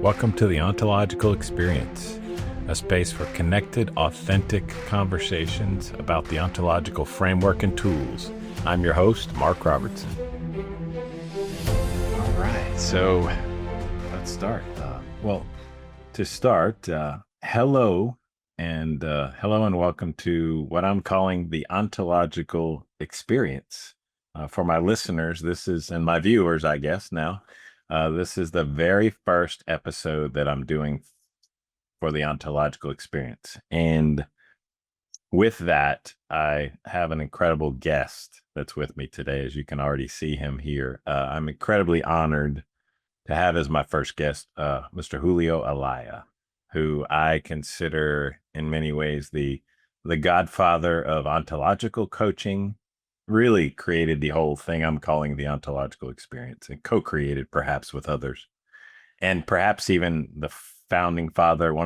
Welcome to the Ontological Experience, a space for connected, authentic conversations about the ontological framework and tools. I'm your host, Mark Robertson. All right, so let's start. Hello and welcome to what I'm calling the Ontological Experience. For my listeners, and my viewers, I guess now, this is the very first episode that I'm doing for the Ontological Experience. And with that, I have an incredible guest that's with me today, as you can already see him here. I'm incredibly honored to have as my first guest, Mr. Julio Olalla, who I consider in many ways the godfather of ontological coaching. Really created the whole thing I'm calling the Ontological Experience, and co-created perhaps with others, and perhaps even one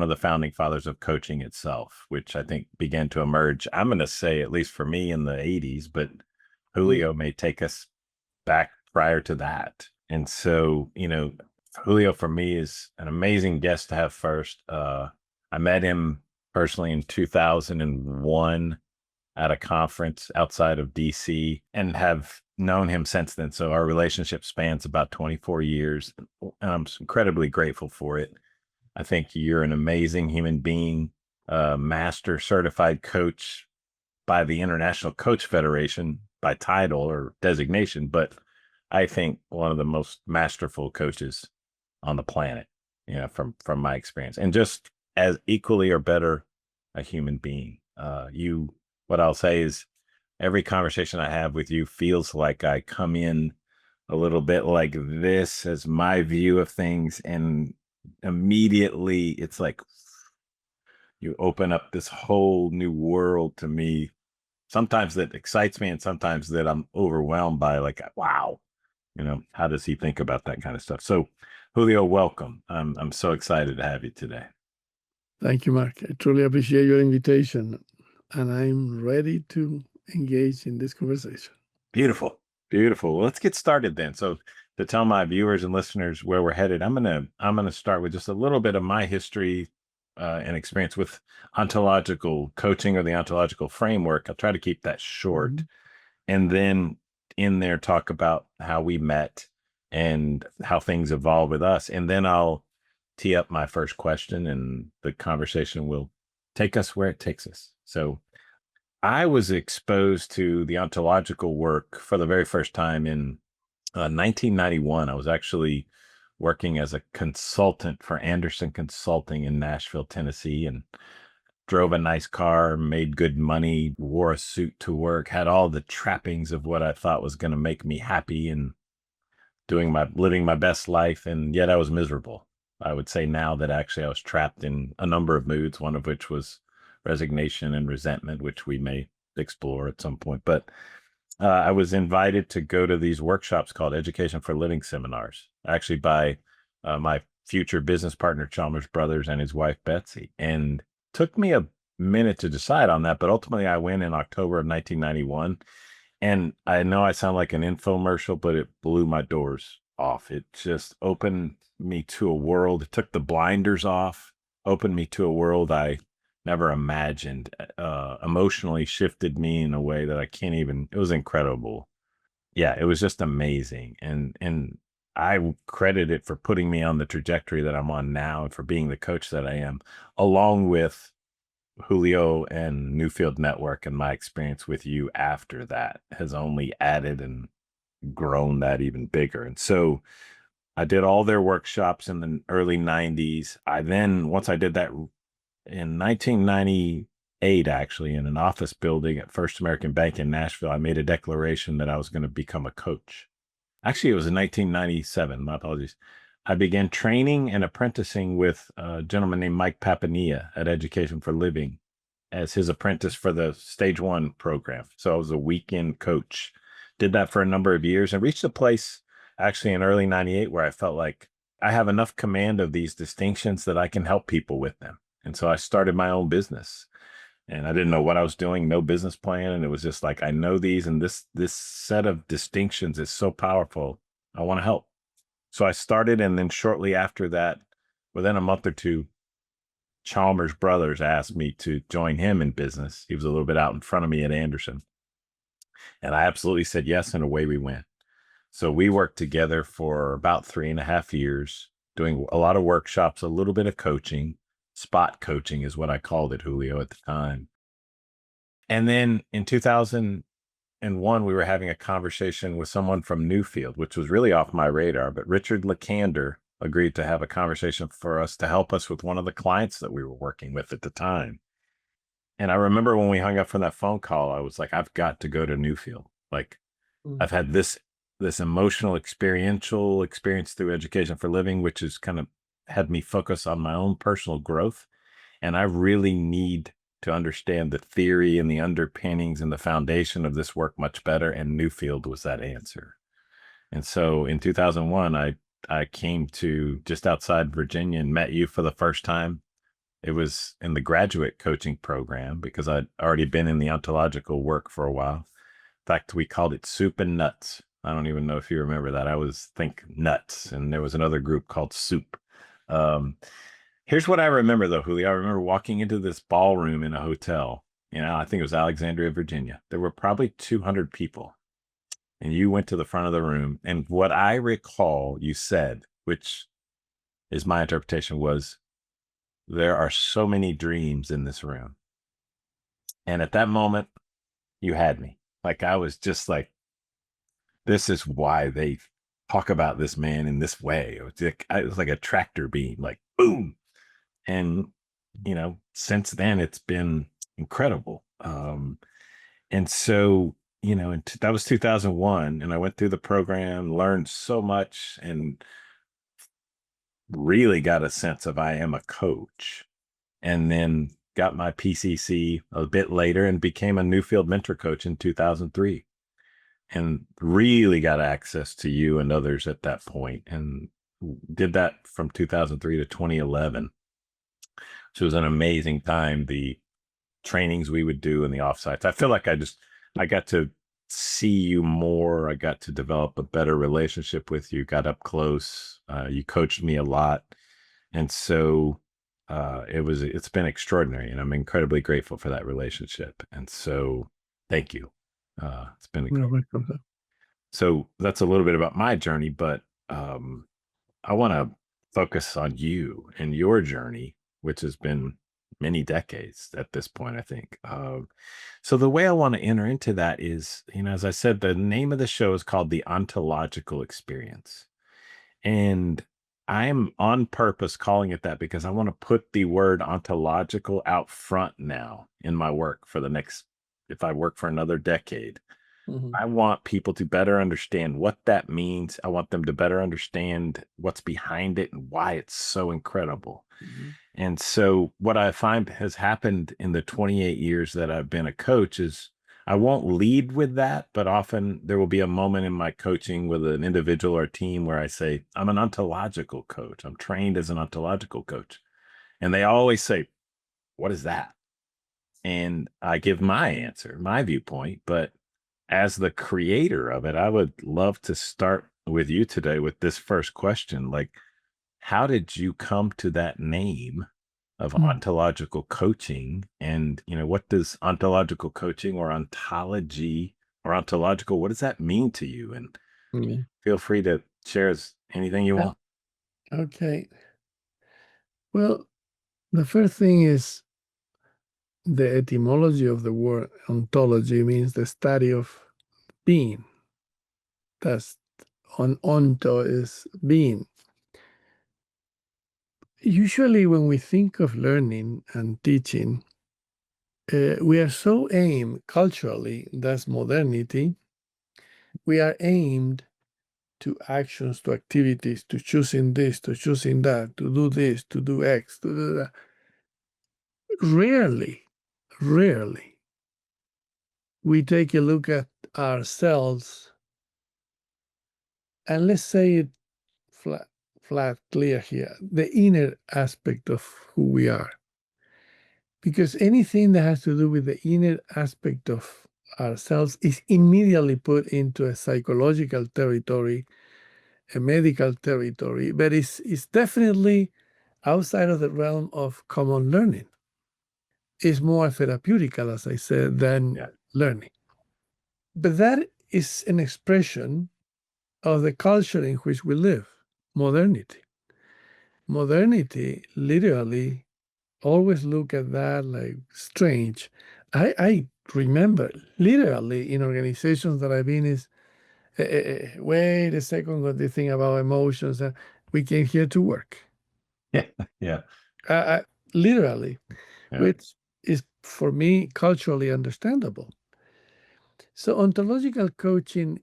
of the founding fathers of coaching itself, which I think began to emerge, I'm going to say, at least for me, in the 80s, but Julio may take us back prior to that. And so, Julio for me is an amazing guest to have first. I met him personally in 2001 at a conference outside of DC, and have known him since then. So our relationship spans about 24 years, and I'm incredibly grateful for it. I think you're an amazing human being, master certified coach by the International Coach Federation by title or designation, but I think one of the most masterful coaches on the planet, from my experience, and just as equally or better a human being. What I'll say is every conversation I have with you feels like I come in a little bit like this as my view of things, and immediately it's like you open up this whole new world to me, sometimes that excites me and sometimes that I'm overwhelmed by, like, wow, how does he think about that kind of stuff? So Julio, welcome. I'm so excited to have you today. Thank you, Mark. I truly appreciate your invitation, and I'm ready to engage in this conversation. Beautiful. Well, let's get started then. So to tell my viewers and listeners where we're headed, I'm gonna start with just a little bit of my history and experience with ontological coaching, or the ontological framework. I'll try to keep that short, and then in there talk about how we met and how things evolved with us, and then I'll tee up my first question, and the conversation will take us where it takes us. So I was exposed to the ontological work for the very first time in 1991. I was actually working as a consultant for Anderson Consulting in Nashville, Tennessee, and drove a nice car, made good money, wore a suit to work, had all the trappings of what I thought was going to make me happy, and living my best life. And yet I was miserable. I would say now that actually I was trapped in a number of moods, one of which was resignation and resentment, which we may explore at some point. But I was invited to go to these workshops called Education for Living seminars, actually by my future business partner, Chalmers Brothers, and his wife, Betsy. And took me a minute to decide on that, but ultimately I went in October of 1991. And I know I sound like an infomercial, but it blew my doors off. It just opened me to a world. It took the blinders off, opened me to a world I never imagined, emotionally shifted me in a way that it was incredible. Yeah, it was just amazing. And I credit it for putting me on the trajectory that I'm on now, and for being the coach that I am, along with Julio and Newfield Network. And my experience with you after that has only added and grown that even bigger. And so I did all their workshops in the early 90s. Once I did that in 1998, actually, in an office building at First American Bank in Nashville, I made a declaration that I was going to become a coach. Actually, it was in 1997. My apologies. I began training and apprenticing with a gentleman named Mike Papanilla at Education for Living as his apprentice for the Stage 1 program. So I was a weekend coach. Did that for a number of years, and reached a place actually in early 98 where I felt like I have enough command of these distinctions that I can help people with them. And so I started my own business, and I didn't know what I was doing, no business plan. And it was just like, I know these, and this set of distinctions is so powerful. I want to help. So I started, and then shortly after that, Within a month or two, Chalmers Brothers asked me to join him in business. He was a little bit out in front of me at Anderson. And I absolutely said yes, and away we went. So we worked together for about 3.5 years, doing a lot of workshops, a little bit of coaching. Spot coaching is what I called it, Julio, at the time. And then in 2001, we were having a conversation with someone from Newfield, which was really off my radar. But Richard Lacander agreed to have a conversation for us to help us with one of the clients that we were working with at the time. And I remember when we hung up from that phone call, I was like, I've got to go to Newfield. Like, I've had this emotional experiential experience through education for living, which has kind of had me focus on my own personal growth. And I really need to understand the theory and the underpinnings and the foundation of this work much better. And Newfield was that answer. And so in 2001, I came to just outside Virginia and met you for the first time. It was in the graduate coaching program because I'd already been in the ontological work for a while. In fact, we called it Soup and Nuts. I don't even know if you remember that. I was Think Nuts, and there was another group called Soup. Here's what I remember, though, Julio. I remember walking into this ballroom in a hotel. I think it was Alexandria, Virginia. There were probably 200 people, and you went to the front of the room. And what I recall you said, which is my interpretation, was, there are so many dreams in this room. And at that moment, you had me. Like, I was just like, this is why they talk about this man in this way. It was like a tractor beam, like boom. And, since then it's been incredible. And so, that was 2001. And I went through the program, learned so much, and really got a sense of I am a coach. And then got my PCC a bit later and became a Newfield mentor coach in 2003, and really got access to you and others at that point, and did that from 2003 to 2011. So it was an amazing time. The trainings we would do and the offsites, I feel like I got to see you more. I got to develop a better relationship with you, got up close. You coached me a lot. And so it's been extraordinary, and I'm incredibly grateful for that relationship. And so thank you. It's been incredible. So that's a little bit about my journey, but I want to focus on you and your journey, which has been many decades at this point, I think. So the way I want to enter into that is, as I said, the name of the show is called The Ontological Experience. And I'm on purpose calling it that because I want to put the word ontological out front now in my work if I work for another decade. I want people to better understand what that means. I want them to better understand what's behind it and why it's so incredible. And so what I find has happened in the 28 years that I've been a coach is I won't lead with that, but often there will be a moment in my coaching with an individual or team where I say, I'm an ontological coach. I'm trained as an ontological coach. And they always say, what is that? And I give my answer, my viewpoint. But as the creator of it, I would love to start with you today with this first question. Like, how did you come to that name of ontological coaching? And, what does ontological coaching or ontology or ontological, what does that mean to you? And feel free to share anything you want. Okay. Well, the first thing is the etymology of the word ontology means the study of being. That's onto is being. Usually when we think of learning and teaching, we are so aimed culturally, that's modernity, we are aimed to actions, to activities, to choosing this, to choosing that, to do this, to do X, to do that. Rarely we take a look at ourselves, and let's say it flat clear here, the inner aspect of who we are. Because anything that has to do with the inner aspect of ourselves is immediately put into a psychological territory, a medical territory, but it's definitely outside of the realm of common learning. It's more therapeutical, as I said, than Yeah. learning. But that is an expression of the culture in which we live, modernity. Modernity literally always look at that like strange. I remember literally in organizations that I've been is, wait a second, what do you think about emotions? We came here to work. Yeah. Yeah. Literally, Yeah. which is for me culturally understandable. So ontological coaching,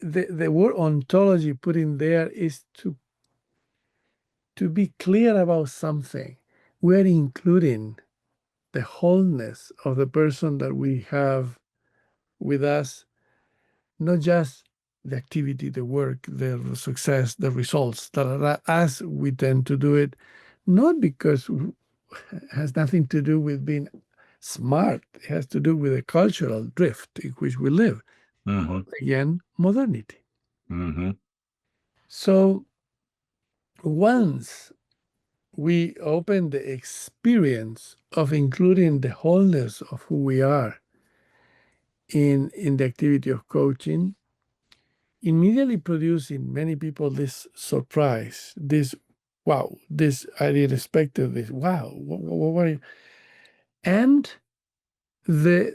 the word ontology put in there is to be clear about something. We're including the wholeness of the person that we have with us, not just the activity, the work, the success, the results that are as we tend to do it, not because it has nothing to do with being smart. It has to do with the cultural drift in which we live. Mm-hmm. Again, modernity. Mm-hmm. So once we open the experience of including the wholeness of who we are in the activity of coaching, immediately produce in many people this surprise, this wow, this I didn't expect this. Wow, what were you? And the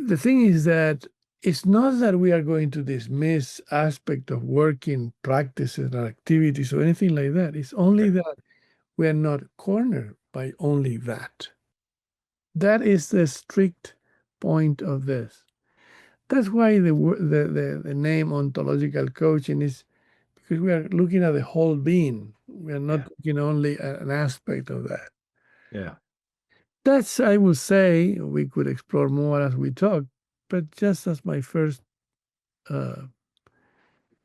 the thing is that it's not that we are going to dismiss aspect of working practices or activities or anything like that. It's only Right. that we are not cornered by only that. That is the strict point of this. That's why the name ontological coaching is because we are looking at the whole being. We are not Yeah. looking only at an aspect of that. Yeah. That's, I would say, we could explore more as we talk, but just as my first uh,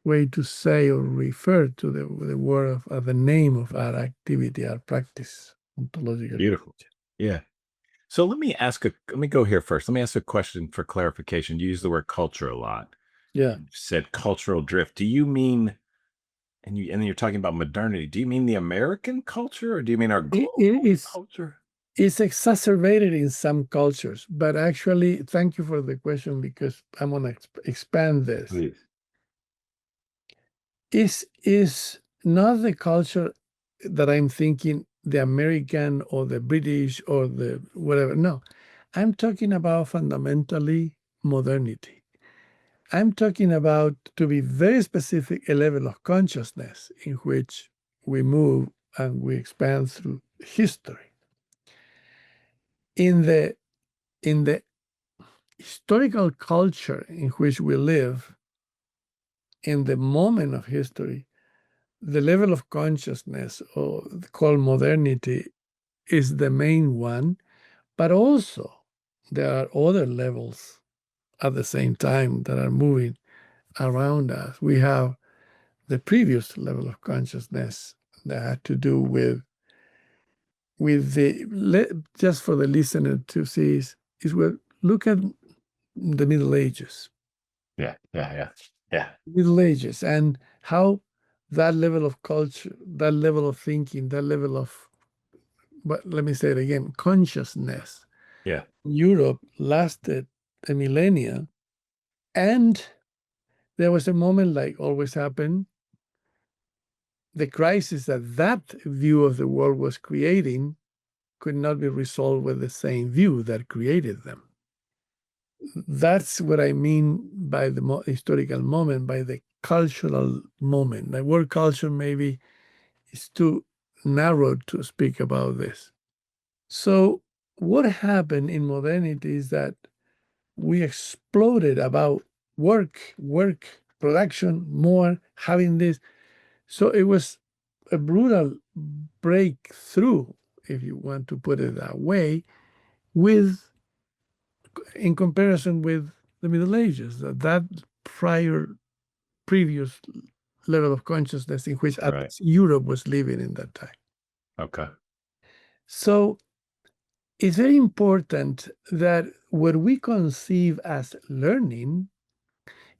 way to say or refer to the word of the name of our activity, our practice, ontological Beautiful. coaching. Yeah. So let me go here first. Let me ask a question for clarification. You use the word culture a lot. Yeah, You said cultural drift. Do you mean, and then you're talking about modernity. Do you mean the American culture or do you mean our it, global it's culture? it's exacerbated in some cultures, but actually, thank you for the question because I'm gonna expand this. Please. Is not the culture that I'm thinking the American or the British or the whatever. No, I'm talking about fundamentally modernity. I'm talking about, to be very specific, a level of consciousness in which we move and we expand through history. In the historical culture in which we live, in the moment of history, the level of consciousness or called modernity is the main one, but also there are other levels at the same time that are moving around us. We have the previous level of consciousness that had to do with just for the listener to see is where look at the Middle Ages. Yeah. Yeah. Yeah. Yeah. Middle Ages and how that level of culture, that level of thinking, that level of, but let me say it again, consciousness. Yeah. Europe lasted a millennia, and there was a moment, like always happened, the crisis that that view of the world was creating could not be resolved with the same view that created them. That's what I mean by the historical moment, by the cultural moment. The word culture maybe is too narrow to speak about this. So, what happened in modernity is that we exploded about work, production, more, having this. So, it was a brutal breakthrough, if you want to put it that way, with in comparison with the Middle Ages, that prior previous level of consciousness in which at Right. least Europe was living in that time. Okay. So it's very important that what we conceive as learning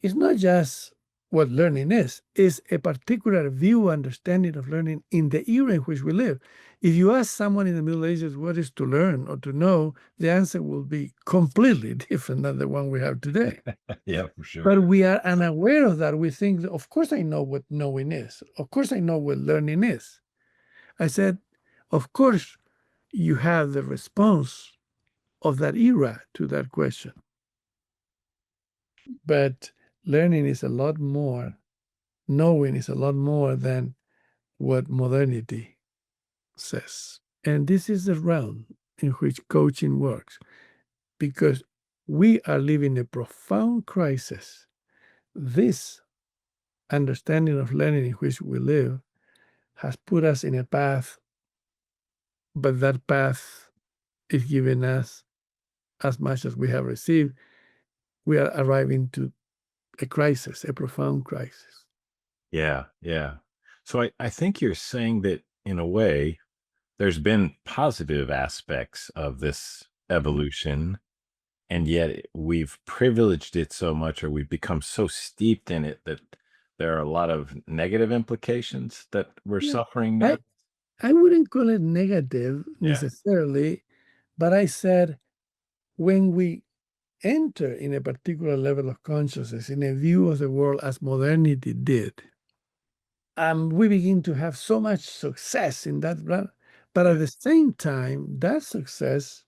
is not just what learning is a particular view, understanding of learning in the era in which we live. If you ask someone in the Middle Ages what is to learn or to know, the answer will be completely different than the one we have today. Yeah, for sure. But we are unaware of that. We think, of course, I know what knowing is. Of course, I know what learning is. I said, of course, you have the response of that era to that question. But learning is a lot more, knowing is a lot more than what modernity says. And this is the realm in which coaching works because we are living a profound crisis. This understanding of learning in which we live has put us in a path, but that path is giving us as much as we have received. We are arriving to a crisis, a profound crisis. Yeah, yeah. So I think you're saying that in a way, there's been positive aspects of this evolution, and yet we've privileged it so much, or we've become so steeped in it that there are a lot of negative implications that we're Yeah. suffering now. I wouldn't call it negative Yeah, necessarily, but I said when we enter in a particular level of consciousness, in a view of the world as modernity did, we begin to have so much success in that. But yeah, at the same time, that success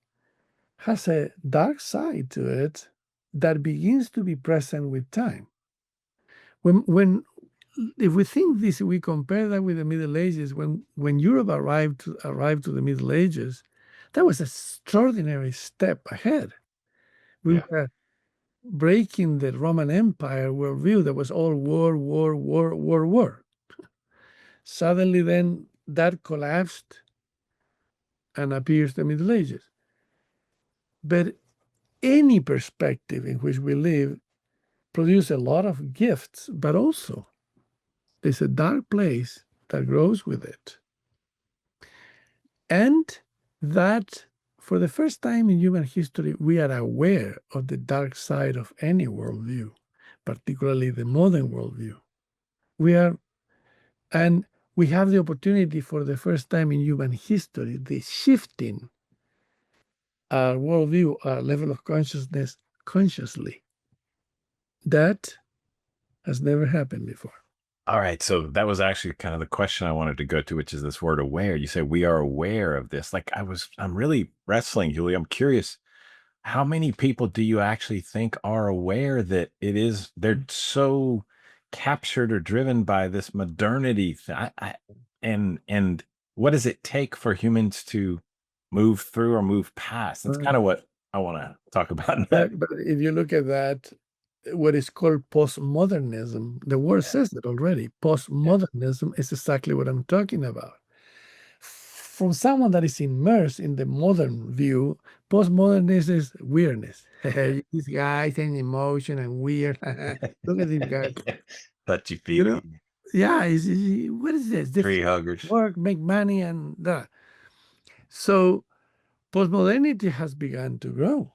has a dark side to it that begins to be present with time. When if we think this, we compare that with the Middle Ages. When Europe arrived to the Middle Ages, that was an extraordinary step ahead. We yeah. were breaking the Roman Empire worldview that was all war, war, war, war, war. Suddenly, then that collapsed and appears the Middle Ages. But any perspective in which we live produces a lot of gifts, but also there's a dark place that grows with it. And that for the first time in human history, we are aware of the dark side of any worldview, particularly the modern worldview. We are, and we have the opportunity for the first time in human history, the shifting our worldview, our level of consciousness consciously. That has never happened before. All right. So that was actually kind of the question I wanted to go to, which is this word aware. You say we are aware of this. I'm really wrestling, Julie. I'm curious. How many people do you actually think are aware that they're so captured or driven by this modernity and what does it take for humans to move through or move past? That's Right. kind of what I want to talk about next. But if you look at that, what is called postmodernism, the word Yeah, says it already. yeah. Postmodernism is exactly what I'm talking about. From someone that is immersed in the modern view, postmodernism is weirdness. These guys and emotion and weird. Look at these guys. Touchy You know, feely, yeah. What is this? This tree huggers. work, make money, and that. So postmodernity has begun to grow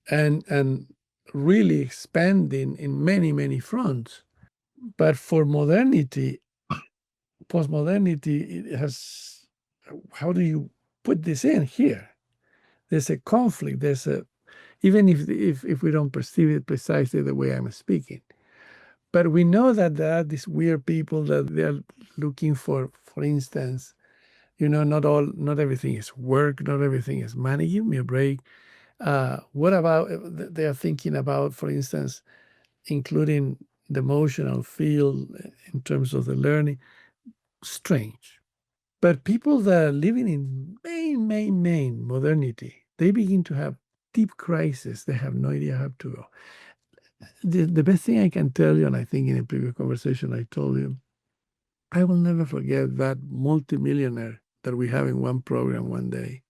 and really expanding in many many fronts. But for modernity, postmodernity, it has. How do you put this in here? There's a conflict. There's a even if we don't perceive it precisely the way I'm speaking, but we know that there are these weird people that they are looking for instance, not everything is work, not everything is money. Give me a break. What about they are thinking about, for instance, including the emotional field in terms of the learning? Strange. But people that are living in main modernity, they begin to have deep crisis. They have no idea how to go. The best thing I can tell you, and I think in a previous conversation I told you, I will never forget that multimillionaire that we have in one program one day.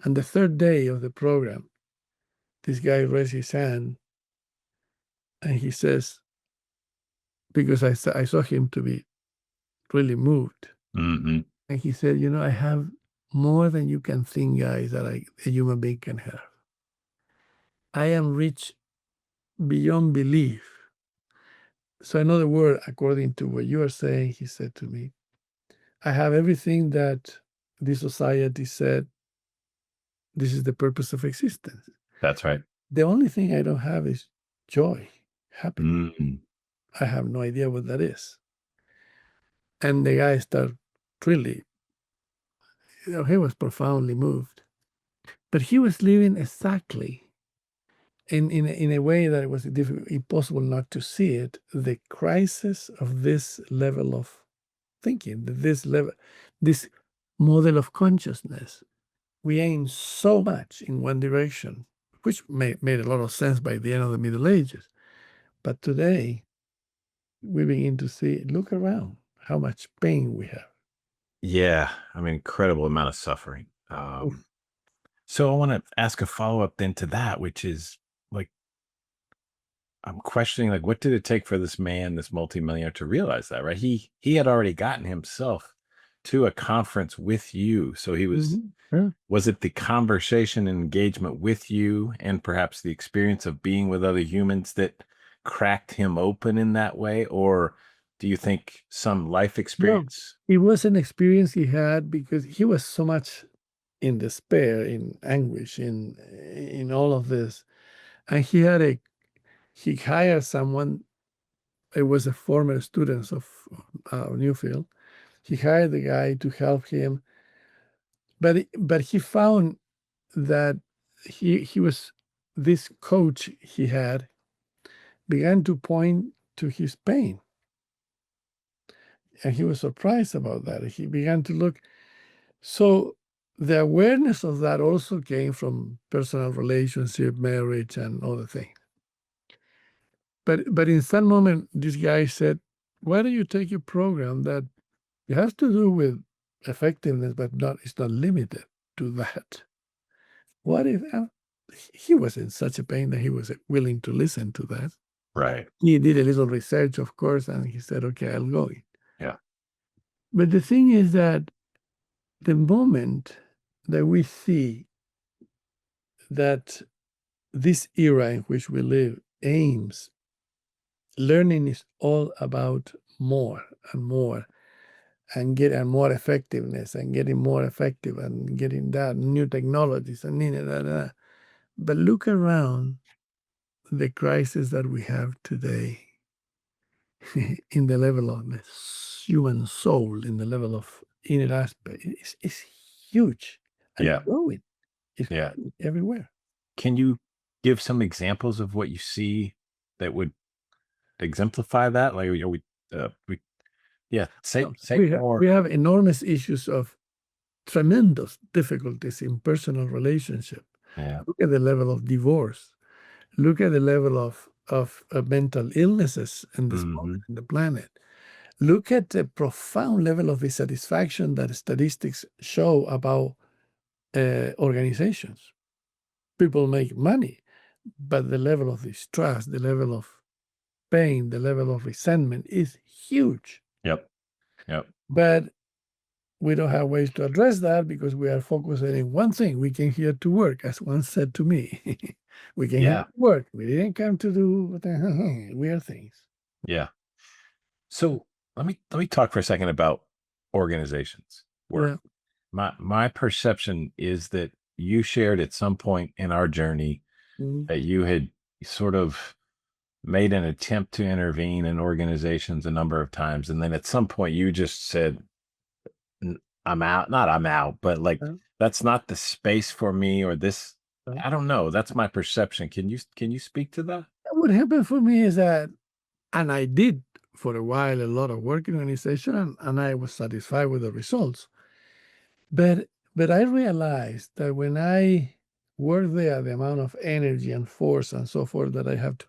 And the third day of the program, this guy raised his hand and he says, because I saw him to be really moved. Hmm. And he said, I have more than you can think, guys, that a human being can have. I am rich beyond belief. So in other words, according to what you are saying, he said to me, I have everything that this society said this is the purpose of existence. That's right. The only thing I don't have is joy, happiness. Mm. I have no idea what that is. And the guy started really, he was profoundly moved. But he was living exactly in a way that it was impossible not to see it, the crisis of this level of thinking, this model of consciousness. We aim so much in one direction, which made a lot of sense by the end of the Middle Ages. But today, we begin to see, look around, how much pain we have. Yeah. I mean, incredible amount of suffering. Oof. So I want to ask a follow up then to that, which is like, I'm questioning like what did it take for this man, this multimillionaire to realize that, right? He had already gotten himself to a conference with you. So Mhm. Yeah. was it the conversation and engagement with you and perhaps the experience of being with other humans that cracked him open in that way? Or do you think some life No, experience? it was an experience he had because he was so much in despair, in anguish, in all of this, and he hired someone. It was a former student of Newfield. He hired the guy to help him, but he found that he was this coach he had began to point to his pain, and he was surprised about that. He began to look. So the awareness of that also came from personal relationship, marriage, and other things. But in some moment, this guy said, "Why don't you take a program that it has to do with effectiveness, but not it's not limited to that? What if?" He was in such a pain that he was willing to listen to that. Right. He did a little research, of course, and he said, "Okay, I'll go." Yeah. But the thing is that the moment that we see that this era in which we live aims, learning is all about more and more and getting more effectiveness and getting more effective and getting that new technologies and da, da, da. But look around the crisis that we have today in the level of the human soul, in the level of inner aspect, it's huge and Yeah. it's growing. It's Yeah. growing everywhere. Can you give some examples of what you see that would exemplify that? Like, yeah, No, say more. we have enormous issues of tremendous difficulties in personal relationship. Yeah. Look at the level of divorce. Look at the level of mental illnesses in this moment Hmm. in the planet. Look at the profound level of dissatisfaction that statistics show about organizations. People make money, but the level of distrust, the level of pain, the level of resentment is huge. Yep. Yep. But we don't have ways to address that because we are focusing on one thing. We came here to work, as one said to me. We came here Yeah. to work. We didn't come to do weird things. Yeah. So let me talk for a second about organizations work. Yeah. My perception is that you shared at some point in our journey Mhm. that you had sort of made an attempt to intervene in organizations a number of times, and then at some point you just said, I'm out." Not I'm out, but like Uh, that's not the space for me, or this. uh, I don't know. That's my perception. Can you speak to that? What happened for me is that, and I did for a while a lot of work in organization, and I was satisfied with the results. But I realized that when I work there, the amount of energy and force and so forth that I have to,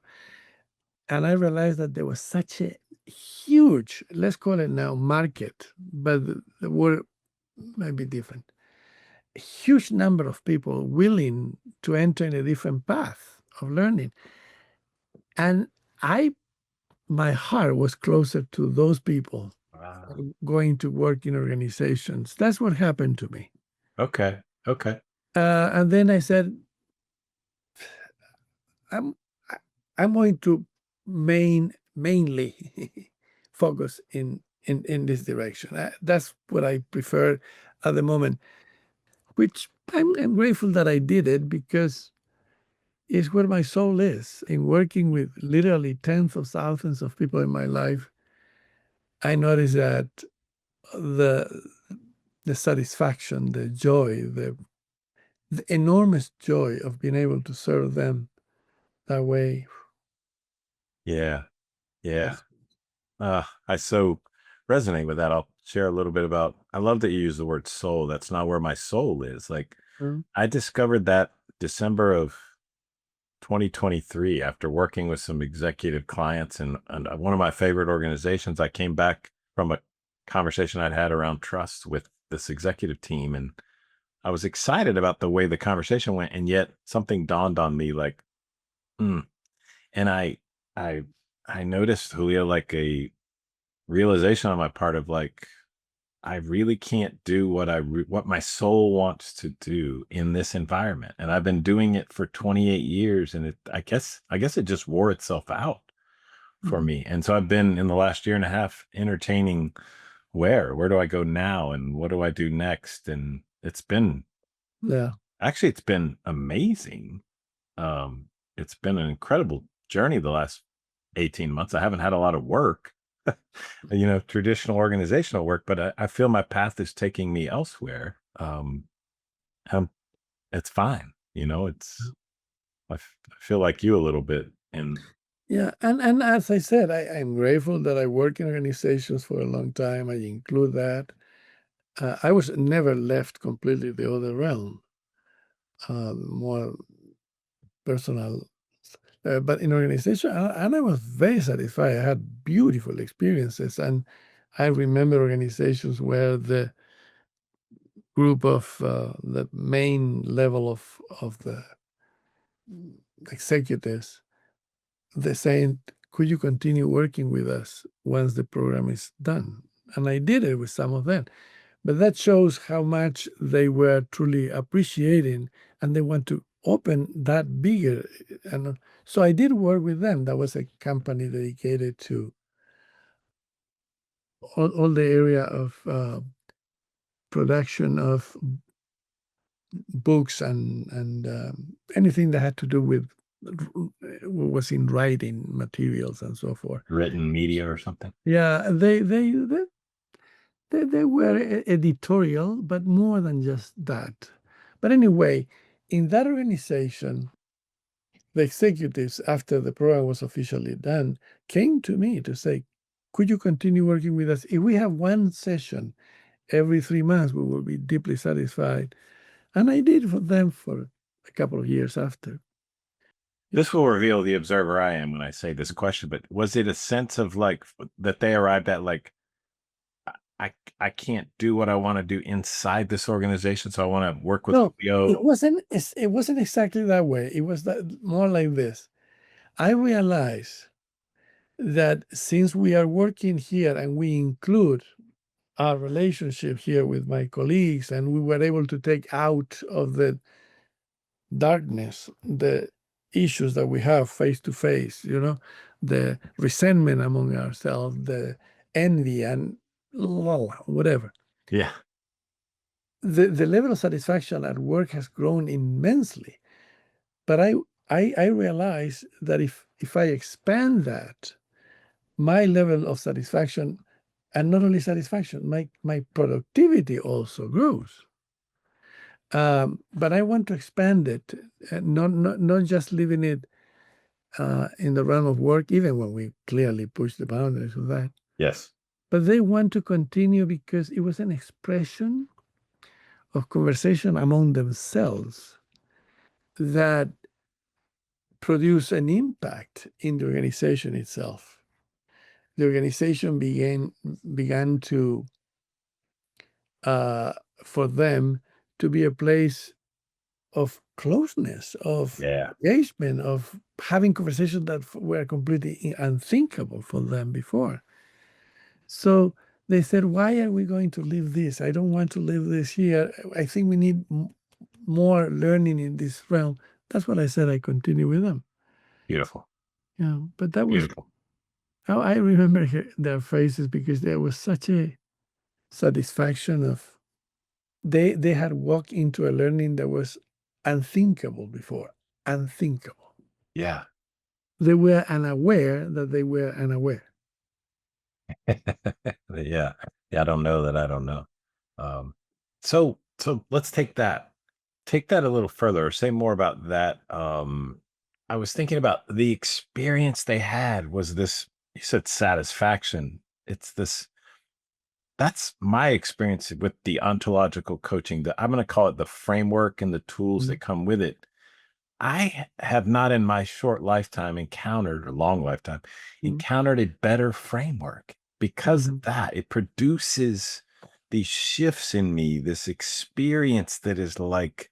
and I realized that there was such a huge, let's call it now market, but the word might be different. A huge number of people willing to enter in a different path of learning. And I my heart was closer to those people Ah, going to work in organizations. That's what happened to me. okay. Okay. And then I said, I'm I- I'm going to mainly focus in this direction. That's what I prefer at the moment, which I'm grateful that I did it because it's where my soul is. In working with literally tens of thousands of people in my life, I noticed that the the satisfaction, the joy, the enormous joy of being able to serve them that way. Yeah. Yeah. That's I so resonate with that. I'll share a little bit about, I love that you use the word soul. That's not where my soul is. Like, true. I discovered that December of 2023 after working with some executive clients and one of my favorite organizations. I came back from a conversation I'd had around trust with this executive team, and I was excited about the way the conversation went, and yet something dawned on me like, "Hmm." And I I noticed, Julio, like a realization on my part of like, I really can't do what my soul wants to do in this environment, and I've been doing it for 28 years, and I guess it just wore itself out for Mhm. me, and so I've been in the last year and a half entertaining where do I go now, and what do I do next, and Yeah. it's been amazing. Um, it's been an incredible journey the last 18 months. I haven't had a lot of work, traditional organizational work, but I feel my path is taking me elsewhere. Um, it's fine. I feel like you a little bit. And Yeah, and as I said, I'm grateful that I work in organizations for a long time. I include that. I was never left completely the other realm, more personal. But in organization, and I was very satisfied. I had beautiful experiences, and I remember organizations where the group of the main level of the executives, they saying, "Could you continue working with us once the program is done?" And I did it with some of them. But that shows how much they were truly appreciating and they want to open that bigger. And so I did work with them. That was a company dedicated to all the area of production of books and anything that had to do with was in writing materials and so forth. written media or something. Yeah, they were editorial, but more than just that. But anyway, in that organization, the executives, after the program was officially done, came to me to say, "Could you continue working with us? If we have one session every 3 months, we will be deeply satisfied." And I did for them for a couple of years after. This will reveal the observer I am when I say this question, but was it a sense of like that they arrived at like, I can't do what I want to do inside this organization, so I want to work with No, Julio. it wasn't exactly that way. It was more like this. I realized that since we are working here and we include our relationship here with my colleagues, and we were able to take out of the darkness the issues that we have face to face, the resentment among ourselves, the envy, and whatever. Yeah. The level of satisfaction at work has grown immensely. But I realize that if I expand that, my level of satisfaction, and not only satisfaction, my productivity also grows. But I want to expand it, not just leaving it in the realm of work, even when we clearly push the boundaries of that. Yes. But they want to continue because it was an expression of conversation among themselves that produced an impact in the organization itself. The organization began to uh, for them to be a place of closeness, of Yeah. engagement, of having conversations that were completely unthinkable for them before. So they said, "Why are we going to leave this? I don't want to leave this here. I think we need more learning in this realm." That's what I said. I continue with them. Beautiful. Yeah, but that was Beautiful. I remember their faces because there was such a satisfaction of they had walked into a learning that was unthinkable before. Unthinkable. Yeah. They were unaware that they were unaware. Yeah. Yeah. I don't know that I don't know. Um, so let's take that a little further or say more about that. I was thinking about the experience they had was this, you said satisfaction. It's this, that's my experience with the ontological coaching. That I'm going to call it the framework and the tools Mhm, that come with it. Have not in my short lifetime encountered, or long lifetime, mhm, encountered a better framework because of mhm, that. It produces these shifts in me, this experience that is like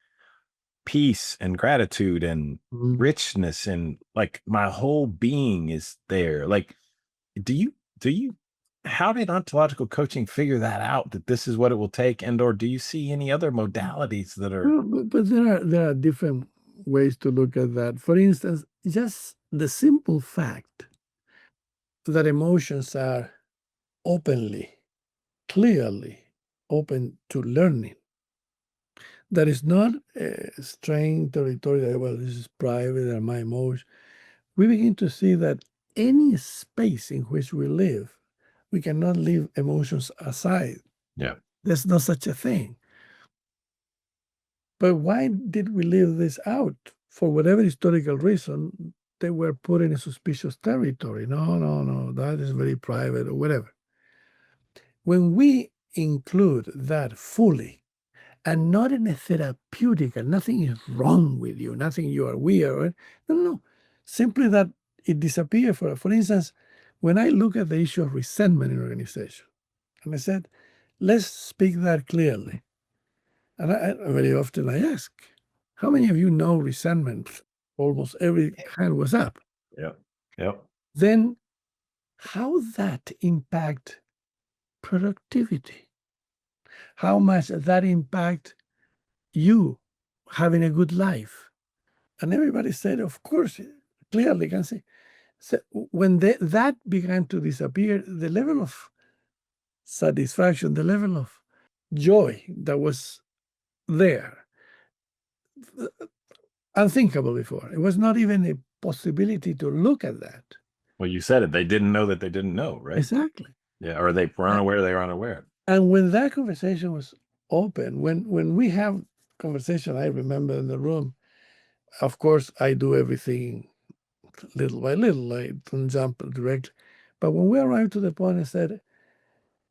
peace and gratitude and mhm. richness, and like my whole being is there. Like, do you how did ontological coaching figure that out, that this is what it will take, and or do you see any other modalities that are? Well, but there are different ways to look at that. For instance, just the simple fact that emotions are openly, clearly open to learning. That is not a strange territory that, well, this is private and my emotion. We begin to see that any space in which we live, we cannot leave emotions aside. Yeah. There's no such a thing. But why did we leave this out? For whatever historical reason, they were put in a suspicious territory. No, no, no, that is very private or whatever. When we include that fully, and not in a therapeutic, and nothing is wrong with you, nothing you are weird. No, no, no. Simply that it disappeared. For instance, when I look at the issue of resentment in organization, and I said, let's speak that clearly. And very often I ask, how many of you know resentment? Almost every hand was up. Yep. Yep. Then how that impact productivity? How much that impact you having a good life? And everybody said, of course, clearly can see. So when that began to disappear, the level of satisfaction, the level of joy that was there, unthinkable before. It was not even a possibility to look at that. Well, you said it. They didn't know that they didn't know, right? Exactly. Yeah, or they were A- unaware they were unaware. And when that conversation was open, when we have conversation, I remember in the room, of course, I do everything little by little. I don't jump directly. But when we arrived to the point, I said,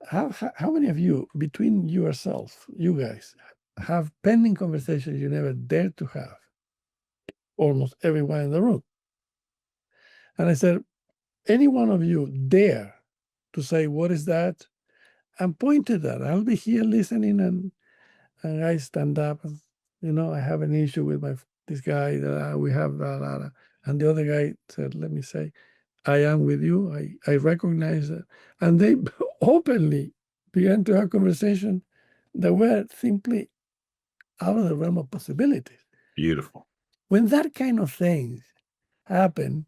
how many of you, between yourself, you guys, have pending conversations you never dared to have? Almost everyone in the room. And I said, any one of you dare to say, what is that? And point to that. I'll be here listening, and I stand up and, I have an issue with this guy that we have, and the other guy said, let me say, I am with you. I recognize that. And they openly began to have conversation that were simply out of the realm of possibilities. Beautiful. When that kind of things happen,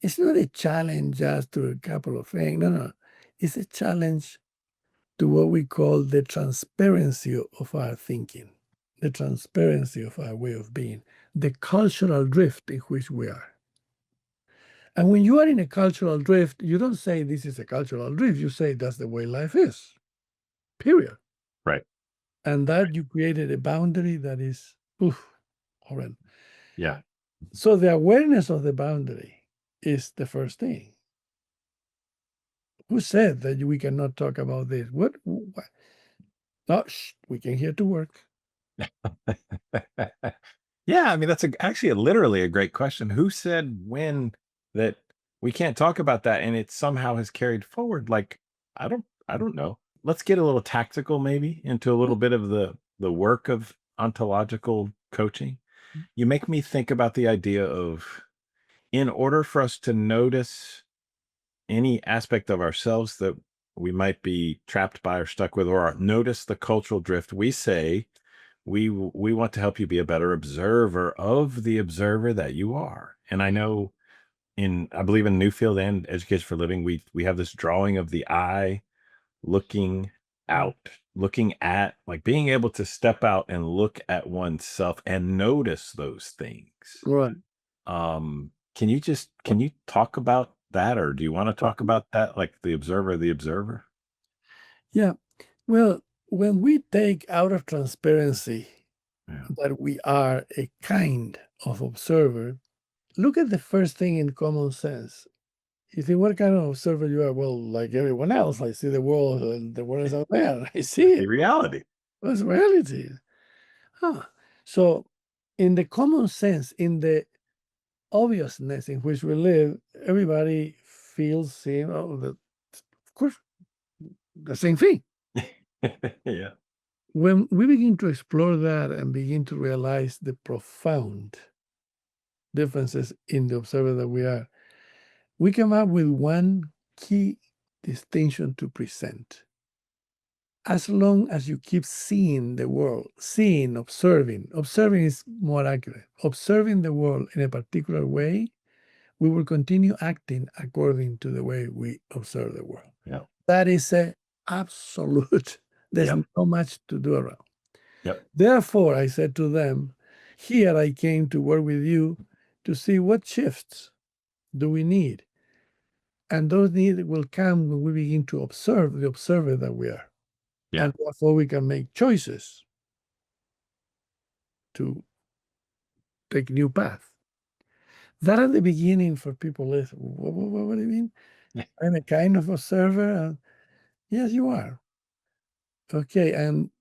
it's not a challenge just to a couple of things. No, no. It's a challenge to what we call the transparency of our thinking, the transparency of our way of being, the cultural drift in which we are. And when you are in a cultural drift, you don't say this is a cultural drift. You say that's the way life is, period. Right. And that you created a boundary that is horrendous. Yeah. So the awareness of the boundary is the first thing. Who said that we cannot talk about this? What? No, we came here to work. Yeah, I mean that's actually literally a great question. Who said when that we can't talk about that, and it somehow has carried forward? Like, I don't know. Let's get a little tactical maybe into a little bit of the work of ontological coaching. You make me think about the idea of, in order for us to notice any aspect of ourselves that we might be trapped by or stuck with, or notice the cultural drift, we say we want to help you be a better observer of the observer that you are. And I know I believe in Newfield and Education for Living, we have this drawing of the eye looking out, looking at, like, being able to step out and look at oneself and notice those things. Right. Can you talk about that, or do you want to talk about that, like the observer? Yeah. Well, when we take out of transparency Yeah. that we are a kind of observer, look at the first thing in common sense. You think, what kind of observer you are? Well, like everyone else, I see the world and the world is out there. I see The it. reality. That's reality. Huh. So, in the common sense, in the obviousness in which we live, everybody feels same. Oh, of course, the same thing. Yeah. When we begin to explore that and begin to realize the profound differences in the observer that we are, we come up with one key distinction to present. As long as you keep seeing the world, seeing, observing is more accurate, observing the world in a particular way, we will continue acting according to the way we observe the world. Yeah. That is a absolute. There's Yep. not much to do around. Yep. Therefore, I said to them, here I came to work with you to see what shifts do we need. And those needs will come when we begin to observe the observer that we are. Yeah. And therefore we can make choices to take new path. That at the beginning for people is, what do you mean? I'm a kind of observer. And yes, you are. Okay, and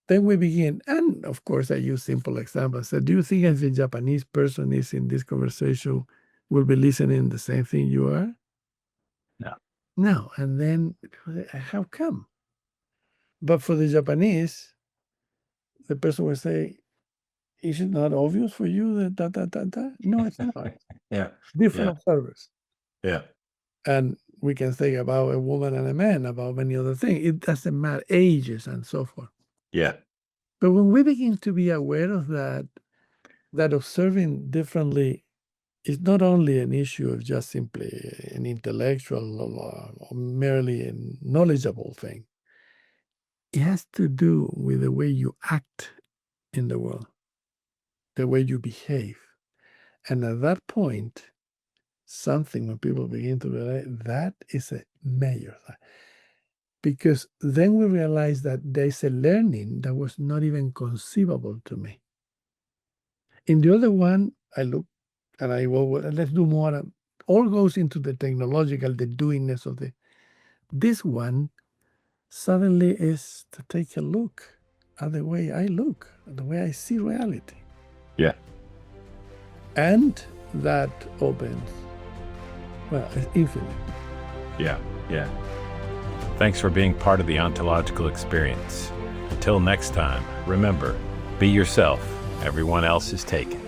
then we begin. And of course, I use simple examples. I said, do you think if a Japanese person is in this conversation will be listening the same thing you are? No. No. And then how come? But for the Japanese, the person will say, is it not obvious for you that that? No, it's not. Yeah. Different Yeah. observers. Yeah. And we can think about a woman and a man, about many other things. It doesn't matter, ages and so forth. Yeah. But when we begin to be aware of that, that observing differently is not only an issue of just simply an intellectual or merely a knowledgeable thing. It has to do with the way you act in the world, the way you behave. And at that point, something when people begin to realize that is a major thing. Because then we realize that there's a learning that was not even conceivable to me. In the other one, I look and I go, well, let's do more. All goes into the technological, the doingness of the. This one suddenly is to take a look at the way I look, at the way I see reality. Yeah. And that opens, well, it's infinite. Yeah. Yeah. Thanks for being part of the ontological experience. Until next time, remember, be yourself. Everyone else is taken.